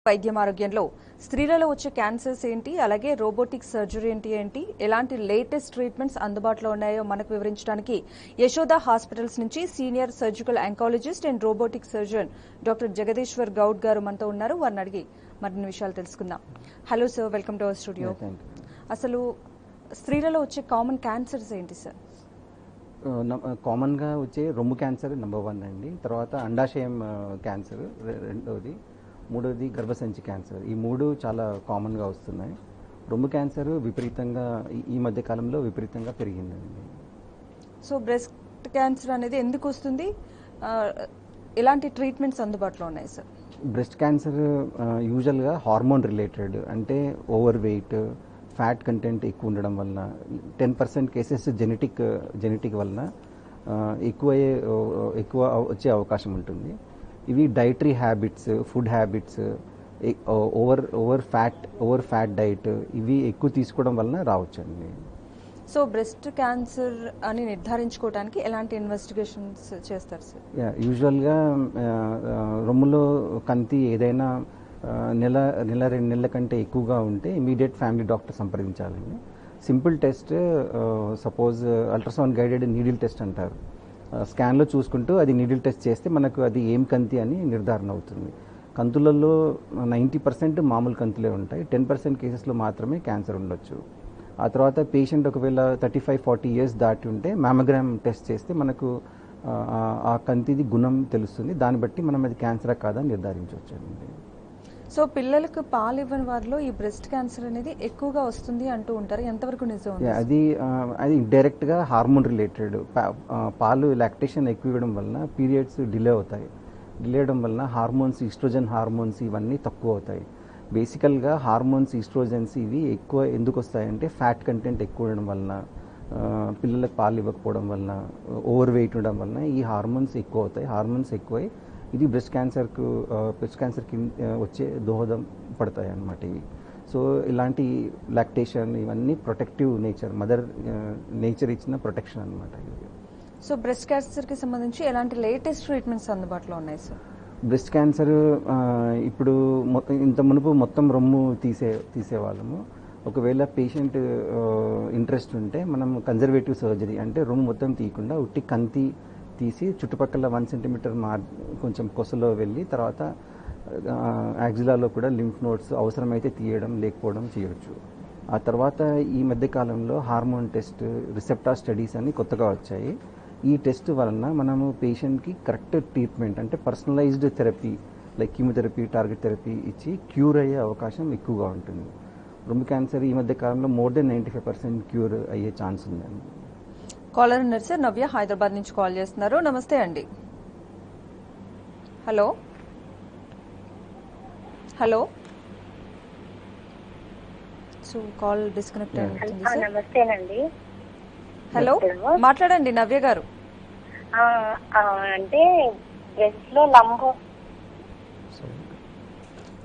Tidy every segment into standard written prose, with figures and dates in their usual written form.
వైద్యం ఆరోగ్యంలో స్త్రీలలో వచ్చే క్యాన్సర్స్ ఏంటి, అలాగే రోబోటిక్ సర్జరీ ఏంటి, ఎలాంటి లేటెస్ట్ ట్రీట్మెంట్స్ అందుబాటులో ఉన్నాయో మనకు వివరించడానికి యశోద హాస్పిటల్స్ నుంచి senior surgical oncologist and robotic surgeon doctor Jagadishwar Goud గారు మనతో ఉన్నారు. వారిని అడిగి మరిన్ని విషయాలు తెలుసుకుందాం. Hello sir, welcome to our studio. అసలు స్త్రీలలో వచ్చే కామన్ క్యాన్సర్స్ ఏంటి సార్? కామన్గా వచ్చే రొమ్ము క్యాన్సర్ నెంబర్ 1 అండి. తర్వాత అండాశయం క్యాన్సర్ రెండవది, మూడవది గర్భసంచి క్యాన్సర్. ఈ మూడు చాలా కామన్గా వస్తున్నాయి. రొమ్ము క్యాన్సర్ విపరీతంగా ఈ మధ్య కాలంలో విపరీతంగా పెరిగిందండి. సో బ్రెస్ట్ క్యాన్సర్ అనేది ఎందుకు వస్తుంది, ఎలాంటి ట్రీట్మెంట్స్ అందుబాటులో ఉన్నాయి సార్? బ్రెస్ట్ క్యాన్సర్ యూజువల్గా హార్మోన్ రిలేటెడ్, అంటే ఓవర్ వెయిట్, ఫ్యాట్ కంటెంట్ ఎక్కువ ఉండడం వలన, 10% కేసెస్ జెనెటిక్ వలన ఎక్కువ వచ్చే అవకాశం ఉంటుంది. ఇవి dietary habits, food habits, over fat diet, ఇవి ఎక్కువ తీసుకోవడం వలన రావచ్చండి. సో బ్రెస్ట్ క్యాన్సర్ అని నిర్ధారించుకోవడానికి ఎలాంటి ఇన్వెస్టిగేషన్స్ చేస్తారు సార్? యూజువల్గా రొమ్ములో కంతి ఏదైనా నెల 2 నెలల కంటే ఎక్కువగా ఉంటే ఇమీడియట్ ఫ్యామిలీ డాక్టర్ సంప్రదించాలండి. Simple test, suppose ultrasound guided needle test అంటారు. స్కాన్లో చూసుకుంటూ అది నీడిల్ టెస్ట్ చేస్తే మనకు అది ఏం కంతి అని నిర్ధారణ అవుతుంది. కంతులలో 90% మామూలు కంతులే ఉంటాయి. 10% కేసెస్లో మాత్రమే క్యాన్సర్ ఉండొచ్చు. ఆ తర్వాత పేషెంట్ ఒకవేళ 35-40 ఇయర్స్ దాటి ఉంటే మ్యామోగ్రామ్ టెస్ట్ చేస్తే మనకు ఆ కంతిది గుణం తెలుస్తుంది. దాన్ని బట్టి మనం అది క్యాన్సరా కాదా నిర్ధారించవచ్చండి. సో పిల్లలకు పాలు ఇవ్వని వారిలో ఈ బ్రెస్ట్ క్యాన్సర్ అనేది ఎక్కువగా వస్తుంది అంటూ ఉంటారు, ఎంతవరకు నిజం? అది డైరెక్ట్గా హార్మోన్ రిలేటెడ్. పాలు లాక్టేషన్ ఎక్కువ ఇవ్వడం వలన పీరియడ్స్ డిలే అవుతాయి. డిలే అవడం వలన హార్మోన్స్, ఈస్ట్రోజన్ హార్మోన్స్ ఇవన్నీ తక్కువ అవుతాయి. బేసికల్గా హార్మోన్స్, ఈస్ట్రోజన్స్ ఇవి ఎక్కువ ఎందుకు వస్తాయంటే ఫ్యాట్ కంటెంట్ ఎక్కువ ఉండడం వలన, పిల్లలకు పాలు ఇవ్వకపోవడం వలన, ఓవర్ వెయిట్ ఉండడం వలన ఈ హార్మోన్స్ ఎక్కువ అవుతాయి. హార్మోన్స్ ఎక్కువై ఇది బ్రెస్ట్ క్యాన్సర్కి వచ్చే దోహదం పడతాయి అన్నమాట ఇవి. సో ఇలాంటి లాక్టేషన్ ఇవన్నీ ప్రొటెక్టివ్ నేచర్, మదర్ నేచర్ ఇచ్చిన ప్రొటెక్షన్ అనమాట. సో బ్రెస్ట్ క్యాన్సర్కి సంబంధించి ఎలాంటి లేటెస్ట్ ట్రీట్మెంట్స్ అందుబాటులో ఉన్నాయి సార్? బ్రెస్ట్ క్యాన్సర్ ఇప్పుడు ఇంత మునుపు మొత్తం రొమ్ము తీసేవాళ్ళము. ఒకవేళ పేషెంట్ ఇంట్రెస్ట్ ఉంటే మనం కన్జర్వేటివ్ సర్జరీ, అంటే రొమ్ము మొత్తం తీయకుండా ఉట్టి కంతి తీసి చుట్టుపక్కల 1 సెంటీమీటర్ కొంచెం కొసలో వెళ్ళి తర్వాత యాక్సిలాలో కూడా లింఫ్ నోడ్స్ అవసరమైతే తీయడం, లేకపోవడం చేయవచ్చు. ఆ తర్వాత ఈ మధ్యకాలంలో హార్మోన్ టెస్ట్, రిసెప్టార్ స్టడీస్ అని కొత్తగా వచ్చాయి. ఈ టెస్ట్ వలన మనము పేషెంట్కి కరెక్ట్ ట్రీట్మెంట్, అంటే personalised therapy like chemotherapy, target therapy ఇచ్చి క్యూర్ అయ్యే అవకాశం ఎక్కువగా ఉంటుంది. రొమ్ము క్యాన్సర్ ఈ మధ్య కాలంలో మోర్ దెన్ 95% క్యూర్ అయ్యే ఛాన్స్ ఉందండి. కాలర్ ఉన్నారు సార్, నవ్య హైదరాబాద్ నుంచి కాల్ చేస్తున్నారు. నమస్తే అండి. Hello hello so call disconnect అవుతుంది సార్. నమస్తేనండి. హలో, మాట్లాడండి నవ్య గారు. అంటే బ్రెస్ట్ లో లంబు,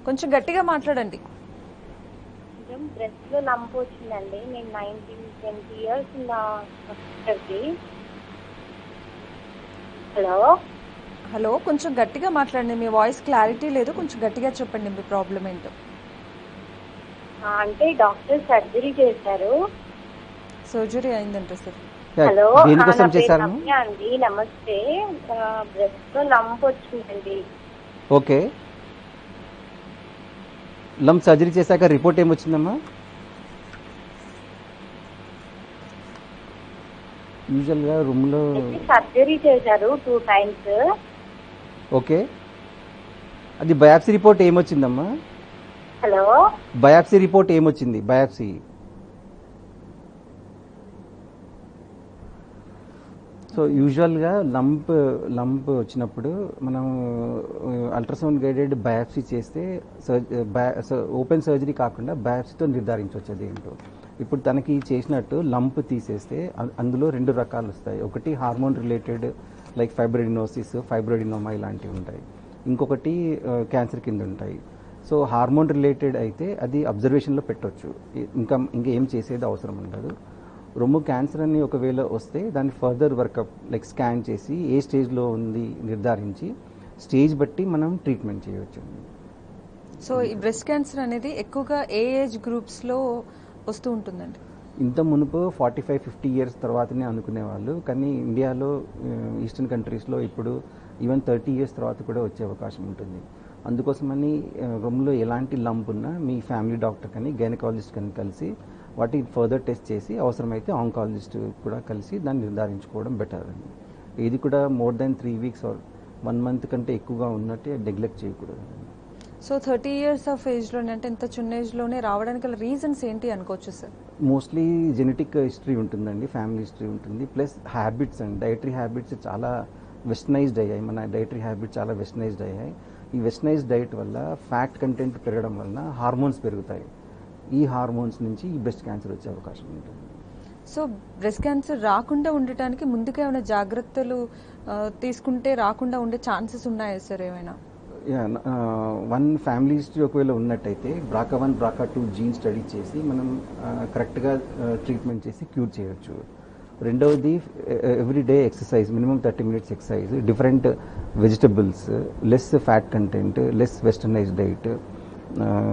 కొంచెం గట్టిగా మాట్లాడండి. బ్రెస్ట్ లో లంబు వచ్చిందండి. నేను 19-20 ఇయర్స్ హలో హలో, కొంచెం గట్టిగా మాట్లాడండి, మీ వాయిస్ క్లారిటీ లేదు, కొంచెం గట్టిగా చెప్పండి మీ ప్రాబ్లం ఏంటో. అంటే డాక్టర్ సర్జరీ చేశారు. సర్జరీ అయిందంట సార్. హలో అండి, నమస్తే. బ్రెస్ట్ లో లంబు వచ్చిందండి. ఓకే, లంప్ సర్జరీ చేశాక రిపోర్ట్ ఏమొచ్చిందమ్మా? యూజువల్గా రూమ్లో సర్జరీ చేశారు 2 times. ఓకే, అది బయాప్సీ రిపోర్ట్ ఏమొచ్చిందమ్మా? హలో, బయాప్సీ రిపోర్ట్ ఏమొచ్చింది? బయాప్సీ సో యూజువల్గా లంప్ వచ్చినప్పుడు మనం అల్ట్రాసౌండ్ గైడెడ్ బయాప్సీ చేస్తే ఓపెన్ సర్జరీ కాకుండా బయాప్సీతో నిర్ధారించవచ్చు అది ఏంటో. ఇప్పుడు తనకి చేసినట్టు లంప్ తీసేస్తే అందులో 2 రకాలు వస్తాయి. ఒకటి హార్మోన్ రిలేటెడ్ లైక్ ఫైబ్రోడినోసిస్, ఫైబ్రోడినోమా ఇలాంటివి ఉంటాయి. ఇంకొకటి క్యాన్సర్ కింద ఉంటాయి. సో హార్మోన్ రిలేటెడ్ అయితే అది అబ్జర్వేషన్లో పెట్టవచ్చు, ఇంకా ఏం చేసేది అవసరం ఉండదు. రొమ్ము క్యాన్సర్ అని ఒకవేళ వస్తే దాన్ని ఫర్దర్ వర్కప్ లైక్ స్కాన్ చేసి ఏ స్టేజ్లో ఉంది నిర్ధారించి స్టేజ్ బట్టి మనం ట్రీట్మెంట్ చేయవచ్చు. సో ఈ బ్రెస్ట్ క్యాన్సర్ అనేది ఎక్కువగా ఏ ఏజ్ గ్రూప్స్లో వస్తూ ఉంటుందండి? ఇంత మునుపు 45-50 ఇయర్స్ తర్వాతనే అనుకునేవాళ్ళు, కానీ ఇండియాలో ఈస్టర్న్ కంట్రీస్లో ఇప్పుడు ఈవెన్ 30 ఇయర్స్ తర్వాత కూడా వచ్చే అవకాశం ఉంటుంది. అందుకోసమని రొమ్ములో ఎలాంటి లంప్ ఉన్నా మీ ఫ్యామిలీ డాక్టర్ కానీ గైనకాలజిస్ట్ కానీ కలిసి వాటి ఫర్దర్ టెస్ట్ చేసి అవసరమైతే ఆంకాలజిస్ట్ కూడా కలిసి దాన్ని నిర్ధారించుకోవడం బెటర్ అండి. ఇది కూడా more than 3 weeks or 1 month కంటే ఎక్కువగా ఉన్నట్టే నెగ్లెక్ట్ చేయకూడదు. సో 30 ఇయర్స్ ఆఫ్ ఏజ్లోనే, అంటే ఇంత చిన్న ఏజ్లోనే రావడానికి గల రీజన్స్ ఏంటి అనుకోవచ్చు సార్? మోస్ట్లీ జెనెటిక్ హిస్టరీ ఉంటుందండి, ఫ్యామిలీ హిస్టరీ ఉంటుంది, plus habits and dietary habits చాలా వెస్టర్నైజ్డ్ అయ్యాయి. మన డైటరీ హ్యాబిట్స్ చాలా వెస్టర్నైజ్డ్ అయ్యాయి. ఈ వెస్టర్నైజ్డ్ డైట్ వల్ల ఫ్యాట్ కంటెంట్ పెరగడం వలన హార్మోన్స్ పెరుగుతాయి. ఈ హార్మోన్స్ నుంచి ఈ బ్రెస్ట్ క్యాన్సర్ వచ్చే అవకాశం ఉంటుంది. సో బ్రెస్ట్ క్యాన్సర్ రాకుండా ఉండటానికి ముందుగా ఏమైనా జాగ్రత్తలు తీసుకుంటే రాకుండా ఉండే ఛాన్సెస్ ఉన్నాయా సార్ ఏమైనా? వన్ ఫ్యామిలీ హిస్టరీ ఒకవేళ ఉన్నట్టయితే BRCA1 BRCA2 జీన్ స్టడీ చేసి మనం కరెక్ట్గా ట్రీట్మెంట్ చేసి క్యూర్ చేయొచ్చు. రెండవది every day exercise, minimum 30 minutes exercise, different vegetables, less fat content, less westernise diet,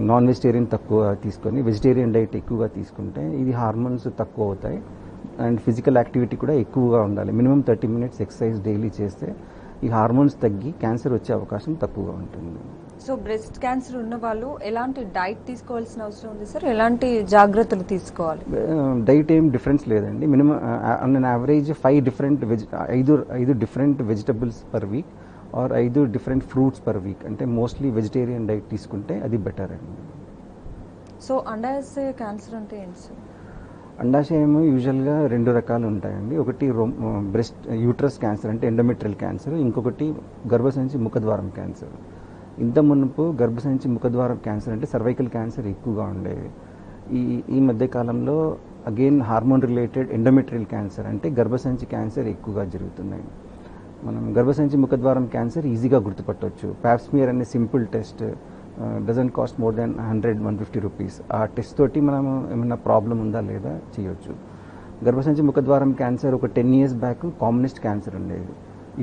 non vegetarian తక్కువ తీసుకొని వెజిటేరియన్ డైట్ ఎక్కువగా తీసుకుంటే ఇది హార్మోన్స్ తక్కువ అవుతాయి. అండ్ ఫిజికల్ యాక్టివిటీ కూడా ఎక్కువగా ఉండాలి. మినిమం 30 మినిట్స్ ఎక్సర్సైజ్ డైలీ చేస్తే ఈ హార్మోన్స్ తగ్గి క్యాన్సర్ వచ్చే అవకాశం తక్కువగా ఉంటుంది. సో బ్రెస్ట్ క్యాన్సర్ ఉన్న వాళ్ళు ఎలాంటి డైట్ తీసుకోవాల్సిన అవసరం ఉంది సార్? ఎలాంటి జాగ్రత్తలు తీసుకోవాలి? డైట్ ఏం డిఫరెన్స్ లేదండి. Minimum on average 5 different vegetables per week or 5 different fruits per week, అంటే మోస్ట్లీ వెజిటేరియన్ డైట్ తీసుకుంటే అది బెటర్ అండి. సో అండాశయ క్యాన్సర్ అంటే ఏంటి సార్? అండాశయం యూజువల్గా 2 రకాలు ఉంటాయండి. ఒకటి బ్రెస్ట్ యూట్రస్ క్యాన్సర్ అంటే ఎండోమెట్రియల్ క్యాన్సర్, ఇంకొకటి గర్భసంచి ముఖద్వారం క్యాన్సర్. ఇంత మునుపు గర్భసంచి ముఖద్వారం క్యాన్సర్ అంటే సర్వైకల్ క్యాన్సర్ ఎక్కువగా ఉండేది. ఈ మధ్య కాలంలో again hormone related endometrial cancer అంటే గర్భసంచి క్యాన్సర్ ఎక్కువగా జరుగుతున్నాయి. మనం గర్భసంచి ముఖద్వారం క్యాన్సర్ ఈజీగా గుర్తుపట్టవచ్చు. ప్యాప్స్మియర్ అనే simple test doesn't cost more than 100-150 rupees. ఆ టెస్ట్ తోటి మనం ఏమైనా ప్రాబ్లం ఉందా లేదా చేయొచ్చు. గర్భసంచి ముఖద్వారం క్యాన్సర్ ఒక 10 ఇయర్స్ బ్యాక్ కామనెస్ట్ క్యాన్సర్ ఉండేది.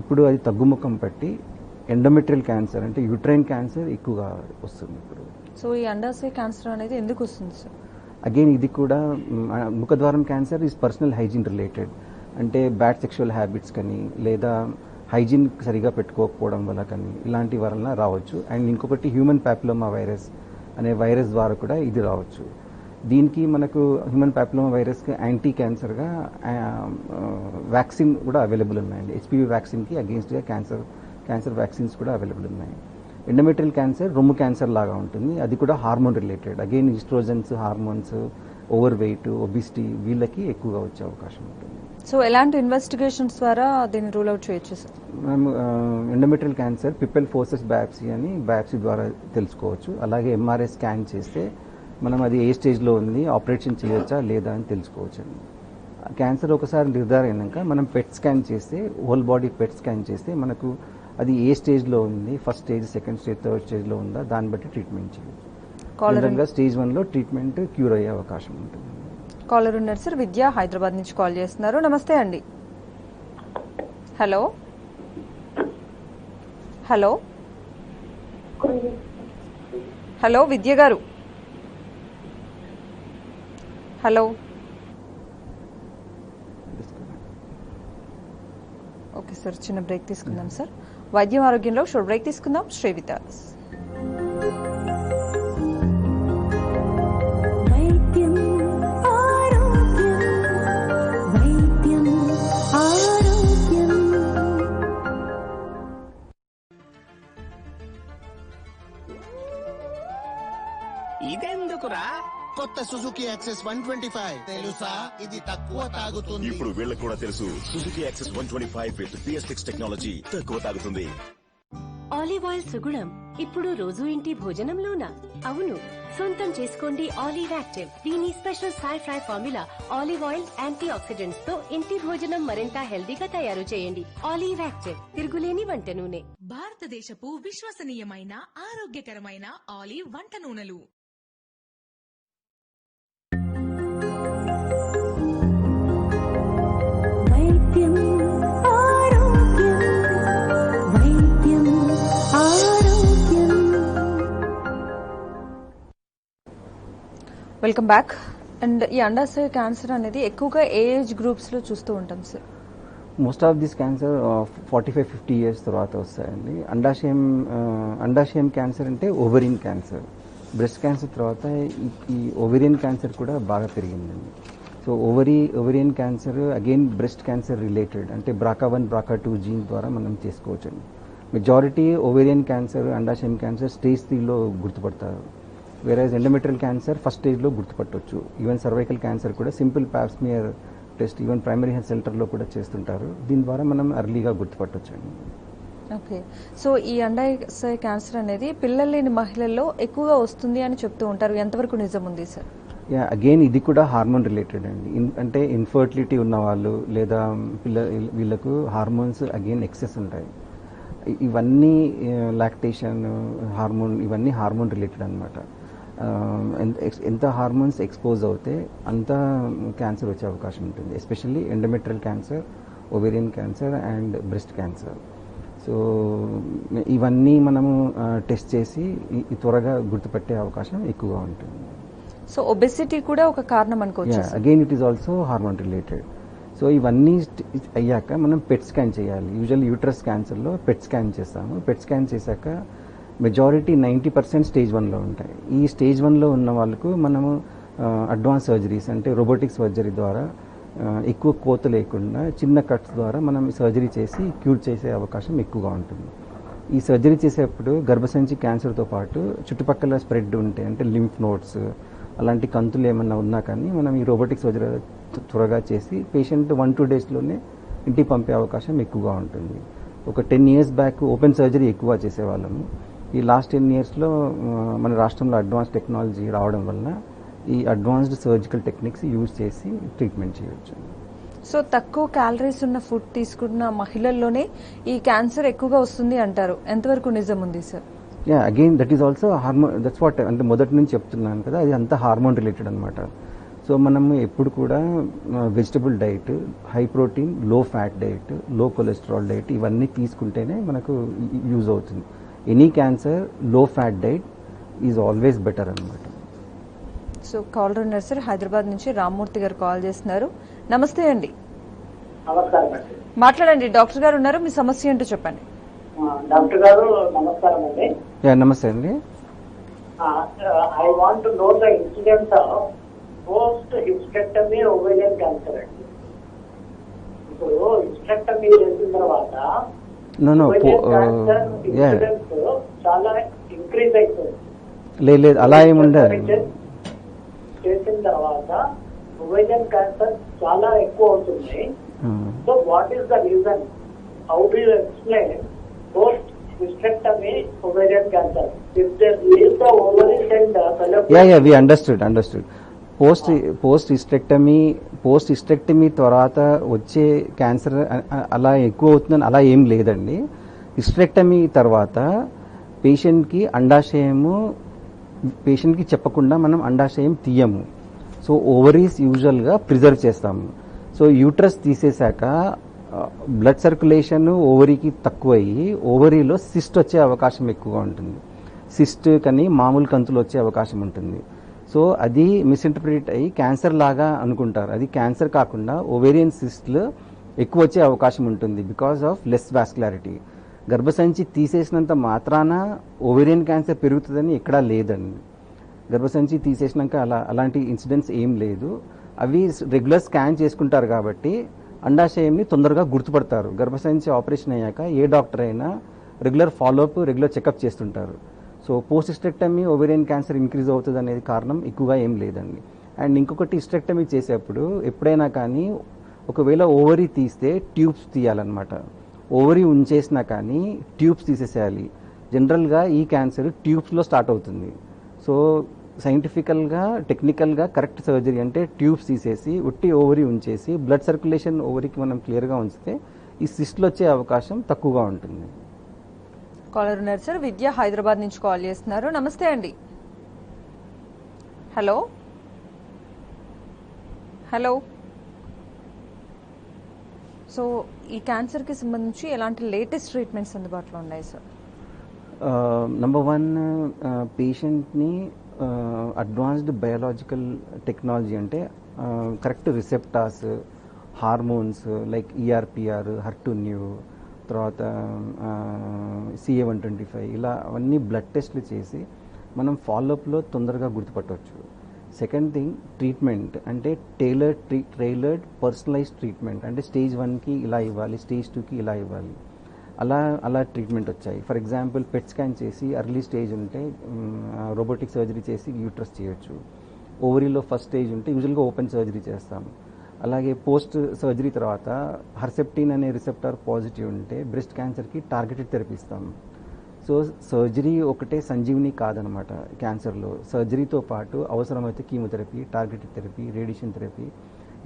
ఇప్పుడు అది తగ్గుముఖం పట్టి ఎండోమెట్రియల్ క్యాన్సర్ అంటే యూట్రైన్ క్యాన్సర్ ఎక్కువగా వస్తుంది ఇప్పుడు. సో ఈ అండాశయ క్యాన్సర్ అనేది ఎందుకు వస్తుంది సార్? అగైన్ ఇది కూడా ముఖద్వారం cancer is personal hygiene related, అంటే బ్యాడ్ సెక్షువల్ హ్యాబిట్స్ కానీ లేదా హైజీన్ సరిగా పెట్టుకోకపోవడం వల్ల కానీ ఇలాంటి వలన రావచ్చు. అండ్ ఇంకొకటి హ్యూమన్ ప్యాపిలోమా వైరస్ అనే వైరస్ ద్వారా కూడా ఇది రావచ్చు. దీనికి మనకు హ్యూమన్ ప్యాపిలోమా వైరస్కి యాంటీ క్యాన్సర్గా వ్యాక్సిన్ కూడా అవైలబుల్ ఉన్నాయండి. HPV వ్యాక్సిన్కి అగేన్స్ట్గా క్యాన్సర్ వ్యాక్సిన్స్ కూడా అవైలబుల్ ఉన్నాయి. ఎండోమెట్రియల్ క్యాన్సర్ రొమ్ము క్యాన్సర్ లాగా ఉంటుంది, అది కూడా hormone related. Again oestrogens, hormones, over weight, obesity వీళ్ళకి ఎక్కువగా వచ్చే అవకాశం ఉంటుంది. సో ఎలాంటి ఇన్వెస్టిగేషన్స్ ద్వారా దీన్ని రూల్ అవుట్ చేయొచ్చు సార్? మేము ఎండోమెట్రియల్ క్యాన్సర్ పిపెల్ ఫోర్సెస్ బయాప్సీ అని బయాప్సీ ద్వారా తెలుసుకోవచ్చు. అలాగే MRI స్కాన్ చేస్తే మనం అది ఏ స్టేజ్లో ఉంది, ఆపరేషన్ చేయొచ్చా లేదా అని తెలుసుకోవచ్చు అండి. క్యాన్సర్ ఒకసారి నిర్ధారణ అయినాక మనం పెట్ స్కాన్ చేస్తే, హోల్ బాడీ పెట్ స్కాన్ చేస్తే మనకు అది ఏ స్టేజ్లో ఉంది, first stage, second stage, third స్టేజ్లో ఉందా, దాన్ని బట్టి ట్రీట్మెంట్ చేయొచ్చు. స్టేజ్ 1లో ట్రీట్మెంట్ క్యూర్ అయ్యే అవకాశం ఉంటుంది. కాలర్ ఉన్నారు సార్, విద్య హైదరాబాద్ నుంచి కాల్ చేస్తున్నారు. నమస్తే అండి. హలో హలో హలో విద్య గారు, హలో. ఓకే సార్, చిన్న బ్రేక్ తీసుకుందాం సార్. వైద్యం ఆరోగ్యంలో షార్ట్ బ్రేక్ తీసుకుందాం. శ్రీవిత. ఇదెందుకురా? కొత్త సుజుకి యాక్సెస్ 125 తెలుసా? ఇది తక్కువ తాగుతుంది. ఇప్పుడు వీళ్ళకి కూడా తెలుసు, Suzuki access 125 with PS6 technology తక్కువ తాగుతుంది. ఆలివ్ ఆయిల్ సుగుణం ఇప్పుడు రోజు ఇంటి భోజనంలోనా? అవును, సొంతం చేసుకోండి ఆలివ్ యాక్టివ్. దీని స్పెషల్ సై-ఫ్రై formula olive oil antioxidants తో ఇంటి భోజనం మరింత హెల్దీగా తయారు చేయండి. ఆలివ్ యాక్టివ్, తిరుగులేని వంట నూనె. భారతదేశపు విశ్వసనీయమైన ఆరోగ్యకరమైన ఆలివ్ వంట నూనెలు. Welcome back. అండ్ ఈ అండాశయ క్యాన్సర్ అనేది ఎక్కువగా ఏ ఏజ్ గ్రూప్స్ లో చూస్తూ ఉంటాం sir? Most of this cancer 45-50 years తర్వాత వస్తాయండి. అండాశయం క్యాన్సర్ అంటే ఓవరియన్ క్యాన్సర్. బ్రెస్ట్ క్యాన్సర్ తర్వాత ఈ ఓవేరియన్ క్యాన్సర్ కూడా బాగా పెరిగిందండి. So ovarian cancer again breast cancer related, అంటే BRCA1 BRCA2 జీన్ ద్వారా మనం చేసుకోవచ్చండి. మెజారిటీ ఓవేరియన్ క్యాన్సర్, అండాశయం క్యాన్సర్ స్టేజ్ 3లో గుర్తుపడతారు. వేరేజ్ ఎండోమెట్రియల్ క్యాన్సర్ ఫస్ట్ స్టేజ్లో గుర్తుపట్టవచ్చు. ఈవెన్ సర్వైకల్ క్యాన్సర్ కూడా simple pap smear test even primary health సెంటర్లో కూడా చేస్తుంటారు. దీని ద్వారా మనం ఎర్లీగా గుర్తుపట్టవచ్చు అండి. ఓకే. సో ఈ అండాశయ క్యాన్సర్ అనేది పిల్లలు లేని మహిళల్లో ఎక్కువగా వస్తుంది అని చెప్తూ ఉంటారు. ఎంతవరకు నిజం ఉంది సార్? అగైన్ ఇది కూడా హార్మోన్ రిలేటెడ్ అండి. అంటే ఇన్ఫర్టిలిటీ ఉన్న వాళ్ళు లేదా వీళ్ళకు హార్మోన్స్ అగైన్ ఎక్సెస్ ఉంటాయి. ఇవన్నీ లాక్టేషన్ హార్మోన్, ఇవన్నీ హార్మోన్ రిలేటెడ్ అనమాట. ఎంత హార్మోన్స్ ఎక్స్పోజ్ అవుతే అంత క్యాన్సర్ వచ్చే అవకాశం ఉంటుంది. Especially endometrial cancer, ovarian cancer and breast cancer. So ఇవన్నీ మనము టెస్ట్ చేసి త్వరగా గుర్తుపట్టే అవకాశం ఎక్కువగా ఉంటుంది. సో ఒబెసిటీ కూడా ఒక కారణం అనుకోవచ్చు. Again it is also hormone related. So ఇవన్నీ అయ్యాక మనం పెట్ స్కాన్ చేయాలి. యూజువల్ యూట్రస్ క్యాన్సర్లో పెట్ స్కాన్ చేస్తాము. పెట్ స్కాన్ చేశాక మెజారిటీ 90% స్టేజ్ 1లో ఉంటాయి. ఈ స్టేజ్ 1లో ఉన్న వాళ్ళకు మనము అడ్వాన్స్ సర్జరీస్ అంటే రోబోటిక్ సర్జరీ ద్వారా ఎక్కువ కోత లేకుండా చిన్న కట్స్ ద్వారా మనం సర్జరీ చేసి క్యూర్ చేసే అవకాశం ఎక్కువగా ఉంటుంది. ఈ సర్జరీ చేసేప్పుడు గర్భసంచి క్యాన్సర్తో పాటు చుట్టుపక్కల స్ప్రెడ్ ఉంటే అంటే లింఫ్ నోడ్స్ అలాంటి కంతులు ఏమన్నా ఉన్నా కానీ మనం ఈ రోబోటిక్ సర్జరీ త్వరగా చేసి పేషెంట్ 1-2 డేస్లోనే ఇంటికి పంపే అవకాశం ఎక్కువగా ఉంటుంది. ఒక 10 years బ్యాక్ ఓపెన్ సర్జరీ ఎక్కువ చేసేవాళ్ళము. ఈ లాస్ట్ 10 yearsలో మన రాష్ట్రంలో అడ్వాన్స్ టెక్నాలజీ రావడం వల్ల ఈ అడ్వాన్స్డ్ సర్జికల్ టెక్నిక్స్ యూజ్ చేసి ట్రీట్మెంట్ చేయొచ్చు. సో తక్కువ క్యాలరీస్ ఉన్న ఫుడ్ తీసుకున్న మహిళల్లోనే ఈ క్యాన్సర్ ఎక్కువగా వస్తుంది అంటారు. ఎంతవరకు నిజం ఉంది sir? Again that is also hormone. That's what అంటే మొదటి నుంచి చెప్తున్నాను కదా, అది అంతా హార్మోన్ రిలేటెడ్ అనమాట. సో మనము ఎప్పుడు కూడా వెజిటబుల్ డైట్, హై ప్రోటీన్, లో ఫ్యాట్ డైట్, లో కొలెస్ట్రాల్ డైట్ ఇవన్నీ తీసుకుంటేనే మనకు యూజ్ అవుతుంది. ఎనీ క్యాన్సర్ లో fat diet is always better అనమాట. సో కాలర్ ఉన్నారు సార్, హైదరాబాద్ నుంచి రామ్మూర్తి గారు కాల్ చేస్తున్నారు. నమస్తే అండి. నమస్కారం అండి. మాట్లాడండి, డాక్టర్ గారు ఉన్నారు, మీ సమస్య ఏంటో చెప్పండి. డాక్టర్ గారు నమస్కారం అండి. నమస్తే అండి. I want to know the incident of post hysterectomy ovarian cancer అండి. ఇప్పుడు హిస్టెక్టమీ చేసిన తర్వాత క్యాన్సర్ ఇన్సిడెన్స్ చాలా ఇంక్రీజ్ అవుతుంది. లేదు అలా ఏముండదు. చేసిన తర్వాత ఓవేరియన్ క్యాన్సర్ చాలా ఎక్కువ అవుతుంది. So what is the reason? How do you explain post hysterectomy ovarian cancer? If they leave the ovaries and fallopian. We understood. Post hysterectomy తర్వాత వచ్చే క్యాన్సర్ అలా ఎక్కువ అవుతుందని అలా ఏం లేదండి. హిస్టెక్టమీ తర్వాత పేషెంట్కి చెప్పకుండా మనం అండాశయం తీయము. సో ఓవరీస్ యూజువల్గా ప్రిజర్వ్ చేస్తాము. సో యూట్రస్ తీసేశాక బ్లడ్ సర్క్యులేషన్ ఓవరీకి తక్కువయ్యి ఓవరీలో సిస్ట్ వచ్చే అవకాశం ఎక్కువగా ఉంటుంది. సిస్ట్ కానీ మామూలు కంతులు వచ్చే అవకాశం ఉంటుంది. సో అది మిస్ఇంటర్ప్రిట్ అయ్యి క్యాన్సర్ లాగా అనుకుంటారు. అది క్యాన్సర్ కాకుండా ఓవేరియన్ సిస్ట్లు ఎక్కువ వచ్చే అవకాశం ఉంటుంది బికాస్ ఆఫ్ లెస్ వాస్కులారిటీ. గర్భసంచి తీసేసినంత మాత్రాన ఓవేరియన్ క్యాన్సర్ పెరుగుతుందని ఎక్కడా లేదండి. గర్భసంచి తీసేసినాక అలాంటి ఇన్సిడెంట్స్ ఏం లేదు. అవి రెగ్యులర్ స్కాన్ చేసుకుంటారు కాబట్టి అండాశయంని తొందరగా గుర్తుపడతారు. గర్భసంచి ఆపరేషన్ అయ్యాక ఏ డాక్టర్ అయినా రెగ్యులర్ ఫాలోఅప్, రెగ్యులర్ చెకప్ చేస్తుంటారు. So post hysterectomy ovarian cancer increase అవుతుంది అనేది కారణం ఎక్కువగా ఏం లేదండి. అండ్ ఇంకొకటి హిస్టెక్టమీ చేసేప్పుడు ఎప్పుడైనా కానీ ఒకవేళ ఓవరీ తీస్తే ట్యూబ్స్ తీయాలన్నమాట. ఓవరీ ఉంచేసినా కానీ ట్యూబ్స్ తీసేసేయాలి. జనరల్గా ఈ క్యాన్సర్ ట్యూబ్స్లో స్టార్ట్ అవుతుంది. సో సైంటిఫికల్గా, టెక్నికల్గా కరెక్ట్ సర్జరీ అంటే ట్యూబ్స్ తీసేసి ఉట్టి ఓవరీ ఉంచేసి బ్లడ్ సర్క్యులేషన్ ఓవరీకి మనం క్లియర్గా ఉంచితే ఈ సిస్ట్లు వచ్చే అవకాశం తక్కువగా ఉంటుంది. కాలర్ ఉన్నారు సార్, విద్య హైదరాబాద్ నుంచి కాల్ చేస్తున్నారు. నమస్తే అండి. హలో. సో ఈ క్యాన్సర్కి సంబంధించి ఎలాంటి లేటెస్ట్ ట్రీట్మెంట్స్ అందుబాటులో ఉన్నాయి సార్? నంబర్ 1, పేషెంట్ని అడ్వాన్స్డ్ బయాలజికల్ టెక్నాలజీ అంటే correct receptors, hormones like ER PR, హర్టున్యూ, తర్వాత CA-125 ఇలా అవన్నీ బ్లడ్ టెస్ట్లు చేసి మనం ఫాలోఅప్లో తొందరగా గుర్తుపట్టవచ్చు. సెకండ్ థింగ్ ట్రీట్మెంట్ అంటే టైలర్డ్ పర్సనలైజ్డ్ ట్రీట్మెంట్ అంటే స్టేజ్ 1కి ఇలా ఇవ్వాలి, స్టేజ్ 2కి ఇలా ఇవ్వాలి, అలా ట్రీట్మెంట్ వచ్చాయి. ఫర్ ఎగ్జాంపుల్ పెట్ స్కాన్ చేసి అర్లీ స్టేజ్ ఉంటే రోబోటిక్ సర్జరీ చేసి యూట్రస్ చేయొచ్చు. ఓవరీలో ఫస్ట్ స్టేజ్ ఉంటే యూజువల్గా ఓపెన్ సర్జరీ చేస్తాము. అలాగే పోస్ట్ సర్జరీ తర్వాత హర్సెప్టిన్ అనే రిసెప్టార్ పాజిటివ్ ఉంటే బ్రెస్ట్ క్యాన్సర్కి టార్గెటెడ్ థెరపీ ఇస్తాము. సో సర్జరీ ఒకటే సంజీవిని కాదనమాట క్యాన్సర్లో. సర్జరీతో పాటు అవసరమైతే chemotherapy, targeted therapy, radiation therapy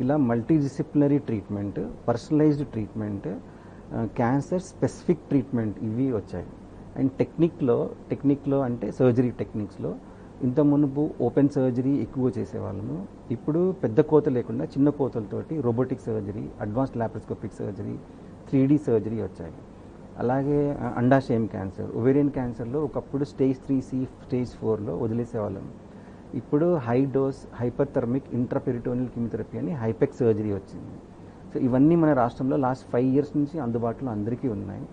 ఇలా multidisciplinary treatment, personalised treatment, cancer specific treatment ఇవి వచ్చాయి. అండ్ టెక్నిక్లో అంటే సర్జరీ టెక్నిక్స్లో ఇంత మునుపు ఓపెన్ సర్జరీ ఎక్కువ చేసేవాళ్ళము. ఇప్పుడు పెద్ద కోత లేకుండా చిన్న కోతలతోటి robotic surgery, advanced laparoscopic surgery, 3D surgery వచ్చాయి. అలాగే అండాశయం క్యాన్సర్, ఒవేరియన్ క్యాన్సర్లో ఒకప్పుడు స్టేజ్ 3C, స్టేజ్ 4లో వదిలేసేవాళ్ళం. ఇప్పుడు హై డోస్ హైపర్థర్మిక్ ఇంట్రాపెరిటోనియల్ కీమోథెరపీ అని హైపెక్ సర్జరీ వచ్చింది. సో ఇవన్నీ మన రాష్ట్రంలో లాస్ట్ 5 years నుంచి అందుబాటులో అందరికీ ఉన్నాయి.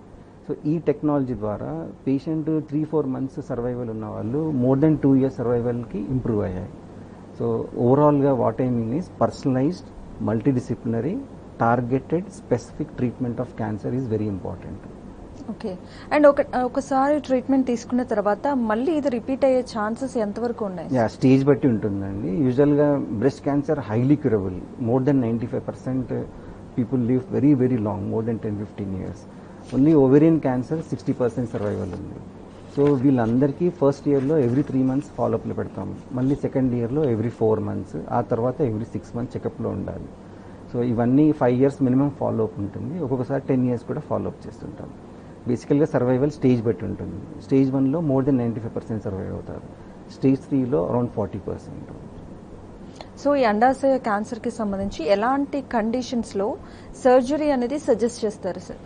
సో ఈ టెక్నాలజీ ద్వారా పేషెంట్ 3-4 months సర్వైవల్ ఉన్న వాళ్ళు మోర్ దెన్ 2 years సర్వైవల్కి ఇంప్రూవ్ అయ్యాయి. సో ఓవరాల్గా what I mean is personalised, multidisciplinary, targeted, specific treatment of cancer is very important. Okay. And ఒకసారి ట్రీట్మెంట్ తీసుకున్న తర్వాత మళ్ళీ ఇది రిపీట్ అయ్యే ఛాన్సెస్ ఎంతవరకు ఉన్నాయి? స్టేజ్ బట్టి ఉంటుందండి. యూజువల్గా breast cancer highly curable. More than 95% people live very very long, more than 10-15 years. Only ovarian cancer 60% survival ఉంది. సో వీళ్ళందరికీ ఫస్ట్ ఇయర్లో ఎవ్రీ 3 months ఫాలోఅప్లో పెడతాం. మళ్ళీ సెకండ్ ఇయర్లో ఎవ్రీ 4 months, ఆ తర్వాత ఎవ్రీ 6 months చెకప్లో ఉండాలి. సో ఇవన్నీ 5 years మినిమం ఫాలోఅప్ ఉంటుంది. ఒక్కొక్కసారి 10 years కూడా ఫాలోఅప్ చేస్తుంటాం. బేసికల్గా సర్వైవల్ స్టేజ్ బట్టి ఉంటుంది. స్టేజ్ 1లో మోర్ దెన్ 95% సర్వైవ్ అవుతారు. స్టేజ్ 3లో అరౌండ్ 40%. సో ఈ అండాశయ క్యాన్సర్కి సంబంధించి ఎలాంటి కండిషన్స్లో సర్జరీ అనేది సజెస్ట్ చేస్తారు సార్?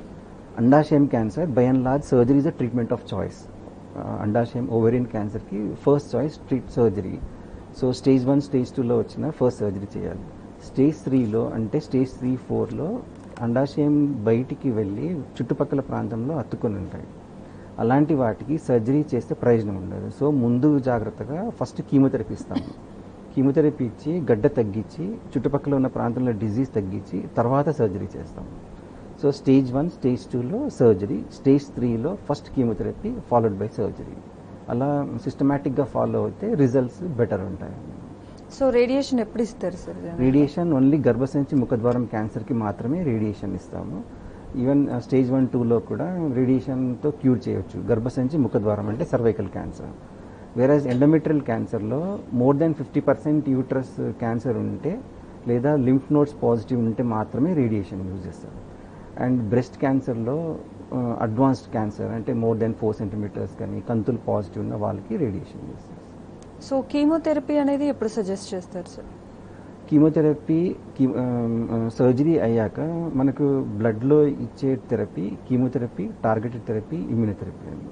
అండాశయం cancer by and large surgery is the treatment of choice. అండాశయం ఓవేరియన్ క్యాన్సర్కి first choice surgery. So stage 1, stage 2లో వచ్చిన ఫస్ట్ సర్జరీ చేయాలి. స్టేజ్ 3లో అంటే స్టేజ్ 3-4లో అండాశయం బయటికి వెళ్ళి చుట్టుపక్కల ప్రాంతంలో అతుక్కొని ఉంటాయి. అలాంటి వాటికి సర్జరీ చేస్తే ప్రయోజనం ఉండదు. సో ముందు జాగ్రత్తగా ఫస్ట్ కీమోథెరపీ ఇస్తాము. కీమోథెరపీ ఇచ్చి గడ్డ తగ్గించి చుట్టుపక్కల ఉన్న ప్రాంతంలో డిజీజ్ తగ్గించి తర్వాత సర్జరీ చేస్తాము. సో స్టేజ్ 1, స్టేజ్ 2లో సర్జరీ, స్టేజ్ 3లో first chemotherapy followed by surgery. అలా సిస్టమేటిక్గా ఫాలో అయితే రిజల్ట్స్ బెటర్ ఉంటాయి. సో రేడియేషన్ ఎప్పుడు ఇస్తారు సార్? రేడియేషన్ ఓన్లీ గర్భసంచి ముఖద్వారం క్యాన్సర్కి మాత్రమే రేడియేషన్ ఇస్తాము. ఈవెన్ స్టేజ్ 1, 2లో కూడా రేడియేషన్తో క్యూర్ చేయొచ్చు. గర్భసంచి ముఖద్వారం అంటే సర్వైకల్ క్యాన్సర్. వేరేజ్ ఎండోమెట్రియల్ క్యాన్సర్లో మోర్ దెన్ 50% యూట్రస్ క్యాన్సర్ ఉంటే లేదా లింఫ్ నోడ్స్ పాజిటివ్ ఉంటే మాత్రమే రేడియేషన్ యూజ్ చేస్తారు. అండ్ బ్రెస్ట్ క్యాన్సర్లో అడ్వాన్స్డ్ క్యాన్సర్ అంటే మోర్ దెన్ 4 centimeters కానీ కంతులు పాజిటివ్ ఉన్న వాళ్ళకి రేడియేషన్ చేస్తారు. సో కీమోథెరపీ అనేది ఎప్పుడు సజెస్ట్ చేస్తారు సార్? కీమోథెరపీ సర్జరీ అయ్యాక మనకు బ్లడ్లో ఇచ్చే therapy chemotherapy, targeted therapy, immunotherapy అని.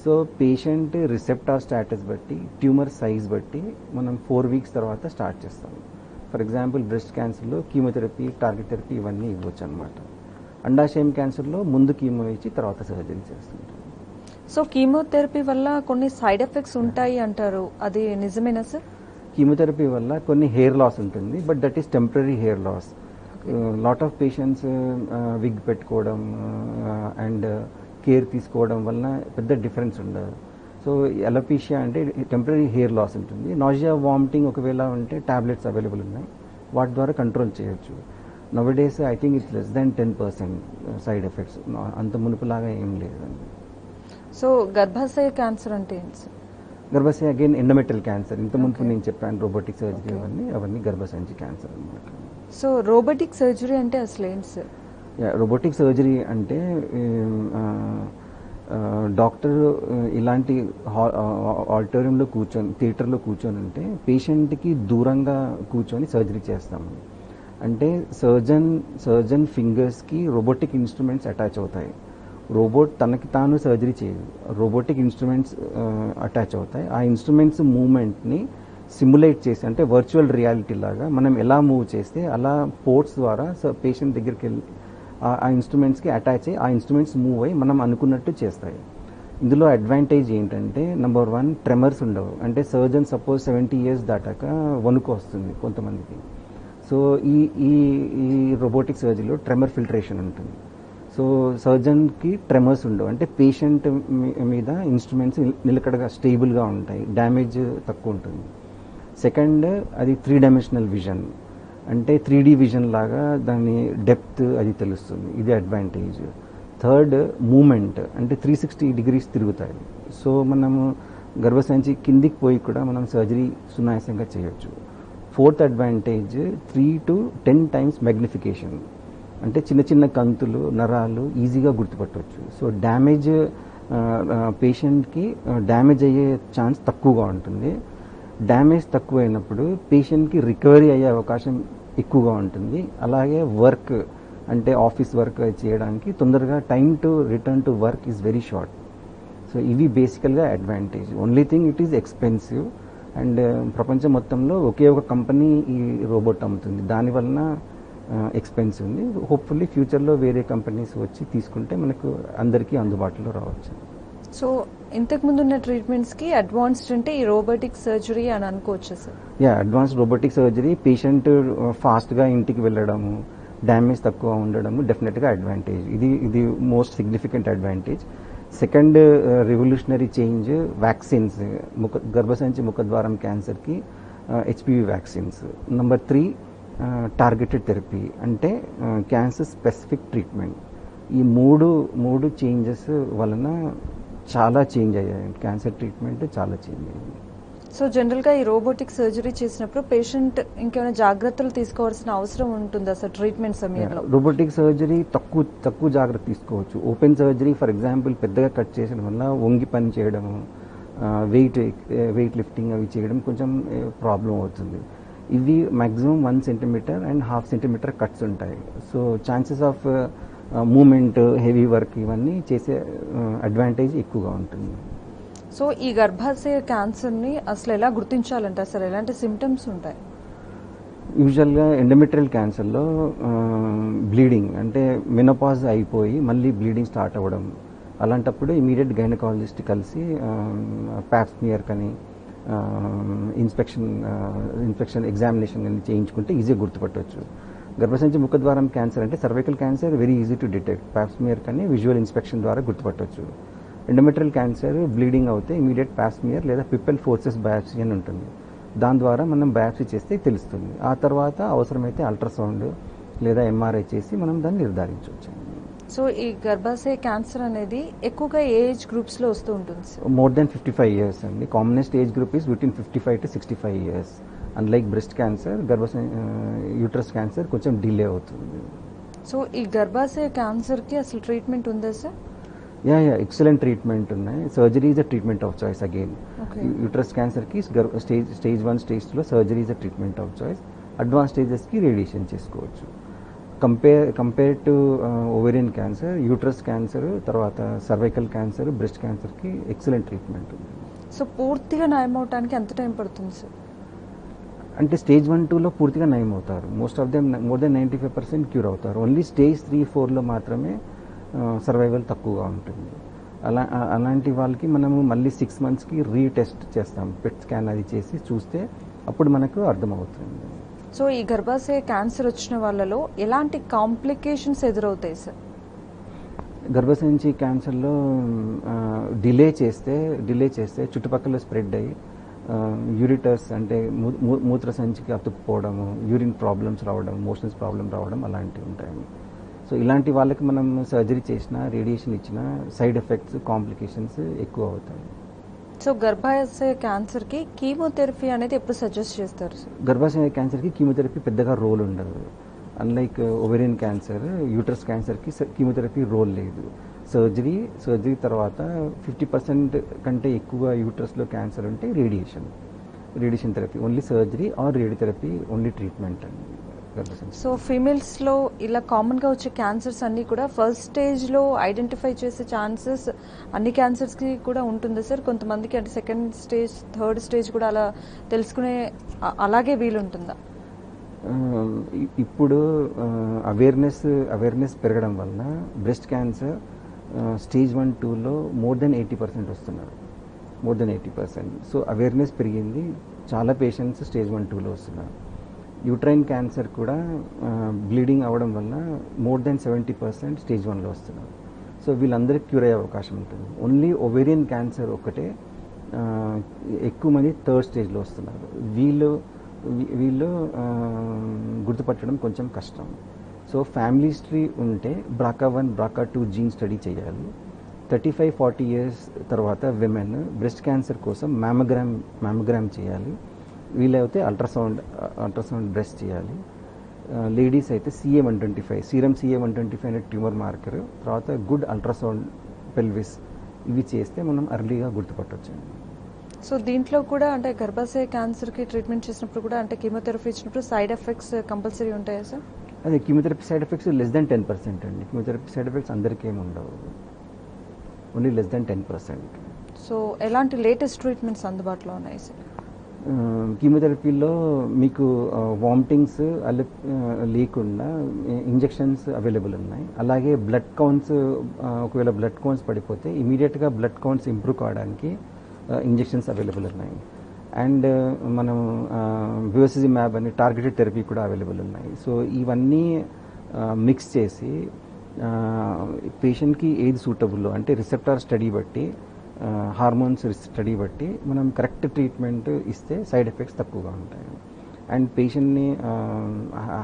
సో పేషెంట్ రిసెప్టార్ స్టాటస్ బట్టి, ట్యూమర్ సైజ్ బట్టి మనం 4 weeks తర్వాత స్టార్ట్ చేస్తాం. ఫర్ ఎగ్జాంపుల్ బ్రెస్ట్ క్యాన్సర్లో కీమోథెరపీ, టార్గెట్ థెరపీ ఇవన్నీ ఇవ్వచ్చు అనమాట. అండాశయం క్యాన్సర్లో ముందు కీమో ఇచ్చి తర్వాత సర్జరీ చేస్తుంటాం. సో కీమోథెరపీ వల్ల కొన్ని సైడ్ ఎఫెక్ట్స్ ఉంటాయి అంటారు, అది నిజమేనా సార్? కీమోథెరపీ వల్ల కొన్ని హెయిర్ లాస్ ఉంటుంది, but that is temporary hair loss. Lot of patients wig పెట్టుకోవడం అండ్ కేర్ తీసుకోవడం వల్ల పెద్ద డిఫరెన్స్ ఉండదు. సో ఎలపీషియా అంటే టెంపరీ హెయిర్ లాస్ ఉంటుంది. నాజియా, వామిటింగ్ ఒకవేళ ఉంటే టాబ్లెట్స్ అవైలబుల్ ఉన్నాయి, వాటి ద్వారా కంట్రోల్ చేయొచ్చు. Nowadays I think it's less than 10% side effects. అంత మునుపులాగా ఏం లేదండి. సో గర్భాశయ క్యాన్సర్ అంటే ఏంటి సార్? గర్భాశయ అగైన్ ఎండోమెట్రియల్ క్యాన్సర్. ఇంత ముందు నేను చెప్పాను రోబోటిక్ సర్జరీ అవన్నీ గర్భసంచి క్యాన్సర్ అనమాట. సో రోబోటిక్ సర్జరీ అంటే అసలు ఏంటి సార్? రోబోటిక్ సర్జరీ అంటే డాక్టర్ ఇలాంటి ఆడిటోరియంలో కూర్చొని, థియేటర్లో కూర్చొని ఉంటే పేషెంట్కి దూరంగా కూర్చొని సర్జరీ చేస్తాము. అంటే సర్జన్ ఫింగర్స్కి రోబోటిక్ ఇన్స్ట్రుమెంట్స్ అటాచ్ అవుతాయి. రోబోట్ తనకి తాను సర్జరీ చేయదు, రోబోటిక్ ఇన్స్ట్రుమెంట్స్ అటాచ్ అవుతాయి. ఆ ఇన్స్ట్రుమెంట్స్ మూవ్మెంట్ని సిమ్యులేట్ చేసి, అంటే వర్చువల్ రియాలిటీ లాగా మనం ఎలా మూవ్ చేస్తే అలా పోర్ట్స్ ద్వారా పేషెంట్ దగ్గరికి వెళ్ళి ఆ ఇన్స్ట్రుమెంట్స్కి అటాచ్ అయ్యి ఆ ఇన్స్ట్రుమెంట్స్ మూవ్ అయ్యి మనం అనుకున్నట్టు చేస్తాయి. ఇందులో అడ్వాంటేజ్ ఏంటంటే నెంబర్ 1 ట్రెమర్స్ ఉండవు. అంటే సర్జన్ సపోజ్ 70 years దాటాక వణుకు వస్తుంది కొంతమందికి. సో ఈ ఈ ఈ రోబోటిక్ సర్జరీలో ట్రెమర్ ఫిల్టరేషన్ ఉంటుంది. సో సర్జన్కి ట్రెమర్స్ ఉండవు, అంటే పేషెంట్ మీద ఇన్స్ట్రుమెంట్స్ నిలకడగా స్టేబుల్గా ఉంటాయి, డ్యామేజ్ తక్కువ ఉంటుంది. సెకండ్, అది 3-dimensional విజన్, అంటే 3D విజన్ లాగా దాని డెప్త్ అది తెలుస్తుంది, ఇది అడ్వాంటేజ్. థర్డ్, మూమెంట్, అంటే 360 degrees తిరుగుతాయి. సో మనము గర్భసంచి కిందికి పోయి కూడా మనం సర్జరీ సునాయాసంగా చేయొచ్చు. Fourth advantage 3 to 10 times magnification, అంటే చిన్న చిన్న కంతులు నరాలు ఈజీగా గుర్తుపట్టవచ్చు. సో డ్యామేజ్ పేషెంట్కి డ్యామేజ్ అయ్యే ఛాన్స్ తక్కువగా ఉంటుంది. డ్యామేజ్ తక్కువైనప్పుడు పేషెంట్కి రికవరీ అయ్యే అవకాశం ఎక్కువగా ఉంటుంది. అలాగే వర్క్, అంటే ఆఫీస్ వర్క్ చేయడానికి తొందరగా time to return to work is very short. So ఇవి బేసికల్గా advantage. Only thing it is expensive, and ప్రపంచం మొత్తంలో ఒకే ఒక కంపెనీ ఈ రోబోట్ అమ్ముతుంది, దానివలన ఎక్స్పెన్సివ్ ఉంది. హోప్ఫుల్లీ ఫ్యూచర్లో వేరే కంపెనీస్ వచ్చి తీసుకుంటే మనకు అందరికీ అందుబాటులో రావచ్చు. సో ఇంతకుముందు ఉన్న ట్రీట్మెంట్స్కి అడ్వాన్స్డ్ అంటే ఈ రోబోటిక్ సర్జరీ అని అనుకోవచ్చు sir? Yeah, advanced robotic surgery patient ఫాస్ట్గా ఇంటికి వెళ్ళడము, డ్యామేజ్ తక్కువ ఉండడము డెఫినెట్గా అడ్వాంటేజ్. ఇది most significant advantage. Second revolutionary change, vaccines, గర్భసంచి ముఖద్వారం క్యాన్సర్కి HPV vaccines. Number 3, targeted therapy, అంటే క్యాన్సర్ స్పెసిఫిక్ ట్రీట్మెంట్. ఈ మూడు చేంజెస్ వలన చాలా చేంజ్ అయ్యాయి, క్యాన్సర్ ట్రీట్మెంట్ చాలా చేంజ్ అయ్యింది. సో జనరల్గా ఈ రోబోటిక్ సర్జరీ చేసినప్పుడు పేషెంట్ ఇంకేమైనా జాగ్రత్తలు తీసుకోవాల్సిన అవసరం ఉంటుందా సార్ ట్రీట్మెంట్ సమయంలో? రోబోటిక్ సర్జరీ తక్కువ జాగ్రత్త తీసుకోవచ్చు. ఓపెన్ సర్జరీ ఫర్ ఎగ్జాంపుల్ పెద్దగా కట్ చేయడం వల్ల వంగి పని చేయడము, వెయిట్ లిఫ్టింగ్ అవి చేయడం కొంచెం ప్రాబ్లం అవుతుంది. ఇవి maximum 1 centimeter and 1/2 centimeter cuts ఉంటాయి. So chances of moment, heavy work ఇవన్నీ చేసే అడ్వాంటేజ్ ఎక్కువగా ఉంటుంది. సో ఈ గర్భాశయ క్యాన్సర్ని అసలు ఎలా గుర్తించాలంటారు సార్? ఎలాంటి సిమ్టమ్స్ ఉంటాయి? యూజువల్గా ఎండోమెట్రియల్ క్యాన్సర్లో బ్లీడింగ్, అంటే మెనోపాజ్ అయిపోయి మళ్ళీ బ్లీడింగ్ స్టార్ట్ అవ్వడం, అలాంటప్పుడు ఇమీడియట్ గైనకాలజిస్ట్ కలిసి ప్యాప్స్మియర్ కానీ ఇన్స్పెక్షన్ ఎగ్జామినేషన్ కానీ చేయించుకుంటే ఈజీగా గుర్తుపట్టవచ్చు. గర్భసంచి ముఖద్వారం క్యాన్సర్ అంటే cervical cancer very easy to detect, Pap smear కానీ విజువల్ ఇన్స్పెక్షన్ ద్వారా గుర్తుపట్టవచ్చు. ఎండోమెట్రియల్ క్యాన్సర్ బ్లీడింగ్ అవుతే ఇమీడియట్ ప్యాప్స్మియర్ లేదా పిపెల్ ఫోర్సెస్ బయాప్సీ అని ఉంటుంది, దాని ద్వారా మనం బయాప్సీ చేస్తే తెలుస్తుంది. ఆ తర్వాత అవసరమైతే అల్ట్రాసౌండ్ లేదా MRI చేసి మనం దాన్ని నిర్ధారించవచ్చు. సో ఈ గర్భాశయ క్యాన్సర్ అనేది ఎక్కువగా ఏ ఏజ్ గ్రూప్స్లో వస్తూ ఉంటుంది సార్? మోర్ దెన్ 55 years అండి. Commonest age group is between 55 to 65 years. Unlike breast cancer, uterus cancer కొంచెం డిలే అవుతుంది. సో ఈ గర్భాశయ క్యాన్సర్కి అసలు ట్రీట్మెంట్ ఉందా సార్? యా ఎక్సలెంట్ ట్రీట్మెంట్ ఉన్నాయి. Surgery is the treatment of choice. Again uterus క్యాన్సర్కి స్టేజ్ 1 స్టేజ్ 2లో surgery is the treatment of choice. Advance స్టేజెస్కి రేడియేషన్ చేసుకోవచ్చు. Compare to ovarian cancer, uterus cancer, తర్వాత సర్వైకల్ క్యాన్సర్, బ్రెస్ట్ క్యాన్సర్కి excellent treatment ఉంది. So పూర్తిగా నయం అవడానికి ఎంత టైం పడుతుంది సార్? అంటే స్టేజ్ 1, 2లో పూర్తిగా నయం అవుతారు. Most of them more than 95% cure అవుతారు. ఓన్లీ స్టేజ్ 3, 4లో మాత్రమే సర్వైవల్ తక్కువగా ఉంటుంది. అలాంటి వాళ్ళకి మనము మళ్ళీ 6 monthsకి రీటెస్ట్ చేస్తాం, పెట్ స్కాన్ అది చేసి చూస్తే అప్పుడు మనకు అర్థమవుతుంది. సో ఈ గర్భాశయ క్యాన్సర్ వచ్చిన వాళ్ళలో ఎలాంటి కాంప్లికేషన్స్ ఎదురవుతాయి సార్? గర్భసంచి క్యాన్సర్లో డిలే చేస్తే చుట్టుపక్కల స్ప్రెడ్ అయ్యి యూరిటస్, అంటే మూత్రసంచికి అతుక్కుపోవడము, యూరిన్ ప్రాబ్లమ్స్ రావడం, మోషన్స్ ప్రాబ్లం రావడం అలాంటివి ఉంటాయి. సో ఇలాంటి వాళ్ళకి మనం సర్జరీ చేసినా, రేడియేషన్ ఇచ్చినా సైడ్ ఎఫెక్ట్స్, కాంప్లికేషన్స్ ఎక్కువ అవుతాయి. సో గర్భాశయ క్యాన్సర్కి కీమోథెరపీ అనేది ఎప్పుడు సజెస్ట్ చేస్తారు సార్? గర్భాశయ క్యాన్సర్కి కీమోథెరపీ పెద్దగా రోల్ ఉండదు. అన్లైక్ ఓవేరియన్ క్యాన్సర్, యూట్రస్ క్యాన్సర్కి కీమోథెరపీ రోల్ లేదు. సర్జరీ తర్వాత 50% కంటే ఎక్కువ యూట్రస్లో క్యాన్సర్ ఉంటే radiation therapy, only surgery or radiotherapy only treatment అండి. గర్భసంచి. సో ఫీమేల్స్లో ఇలా కామన్గా వచ్చే క్యాన్సర్స్ అన్నీ కూడా ఫస్ట్ స్టేజ్లో ఐడెంటిఫై చేసే ఛాన్సెస్ అన్ని క్యాన్సర్స్కి కూడా ఉంటుందా సార్? కొంతమందికి అంటే సెకండ్ స్టేజ్ థర్డ్ స్టేజ్ కూడా అలా తెలుసుకునే అలాగే వీలుంటుందా? ఇప్పుడు అవేర్నెస్ పెరగడం వల్ల బ్రెస్ట్ క్యాన్సర్ స్టేజ్ 1, 2లో మోర్ దెన్ 80% వస్తున్నారు. More than 80%. సో అవేర్నెస్ పెరిగింది, చాలా పేషెంట్స్ స్టేజ్ 1, 2లో వస్తున్నారు. యూట్రైన్ క్యాన్సర్ కూడా బ్లీడింగ్ అవ్వడం వల్ల మోర్ దెన్ 70% స్టేజ్ 1లో వస్తున్నారు. సో వీళ్ళందరికీ క్యూర్ అయ్యే అవకాశం ఉంటుంది. ఓన్లీ ఓవేరియన్ క్యాన్సర్ ఒకటే ఎక్కువ మంది థర్డ్ స్టేజ్లో వస్తున్నారు. వీళ్ళు గుర్తుపట్టడం కొంచెం కష్టం. సో ఫ్యామిలీ హిస్టరీ ఉంటే BRCA1, BRCA2 జీన్ స్టడీ చేయాలి. 35-40 ఇయర్స్ తర్వాత విమెన్ బ్రెస్ట్ క్యాన్సర్ కోసం మ్యామోగ్రామ్ చేయాలి. వీలైతే అల్ట్రాసౌండ్ బ్రెస్ట్ చేయాలి. లేడీస్ అయితే CA-125 సీరం CA-125 అనే ట్యూమర్ మార్కర్, తర్వాత గుడ్ అల్ట్రాసౌండ్ పెల్విస్ ఇవి చేస్తే మనం అర్లీగా గుర్తుపట్టవచ్చు. సో దీంట్లో కూడా అంటే గర్భాశయ క్యాన్సర్కి ట్రీట్మెంట్ చేసినప్పుడు కూడా అంటే కీమోథెరపీ ఇచ్చినప్పుడు సైడ్ ఎఫెక్ట్స్ కంపల్సరీ ఉంటాయా సార్? అదే chemotherapy side effects less than 10% అండి. కీమోథెరపీ సైడ్ ఎఫెక్ట్స్ అందరికీ ఏమి ఉండవు, ఓన్లీ లెస్ దెన్ 10%. సో ఎలాంటి లేటెస్ట్ ట్రీట్మెంట్స్ అందుబాటులో ఉన్నాయి సార్? కీమోథెరపీలో మీకు వామిటింగ్స్ లేకుండా ఇంజెక్షన్స్ అవైలబుల్ ఉన్నాయి. అలాగే బ్లడ్ కౌంట్స్, ఒకవేళ బ్లడ్ కౌంట్స్ పడిపోతే ఇమీడియట్గా బ్లడ్ కౌంట్స్ ఇంప్రూవ్ కావడానికి ఇంజెక్షన్స్ అవైలబుల్ ఉన్నాయి. అండ్ మనం బివసిజిమాబ్ అని టార్గెటెడ్ థెరపీ కూడా అవైలబుల్ ఉన్నాయి. సో ఇవన్నీ మిక్స్ చేసి పేషెంట్కి ఏది సూటబుల్ అంటే రిసెప్టార్ స్టడీ బట్టి, హార్మోన్స్ స్టడీ బట్టి మనం కరెక్ట్ ట్రీట్మెంట్ ఇస్తే సైడ్ ఎఫెక్ట్స్ తక్కువగా ఉంటాయి. అండ్ పేషెంట్ని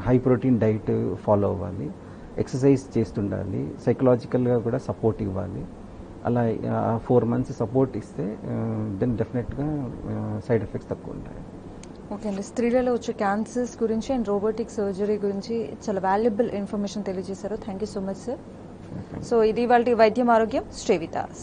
హై ప్రోటీన్ డైట్ ఫాలో అవ్వాలి, ఎక్సర్సైజ్ చేస్తుండాలి, సైకలాజికల్గా కూడా సపోర్ట్ ఇవ్వాలి. అలా 4 months సపోర్ట్ ఇస్తే దెన్ డెఫినెట్గా సైడ్ ఎఫెక్ట్స్ తక్కువ ఉంటాయి. ఓకే అండి, స్త్రీలలో వచ్చే క్యాన్సర్స్ గురించి అండ్ రోబోటిక్ సర్జరీ గురించి చాలా వాల్యుబుల్ ఇన్ఫర్మేషన్ తెలియజేశారు. Thank you so much sir. So ఇది వాళ్ళ వైద్యం ఆరోగ్యం. Stay with us.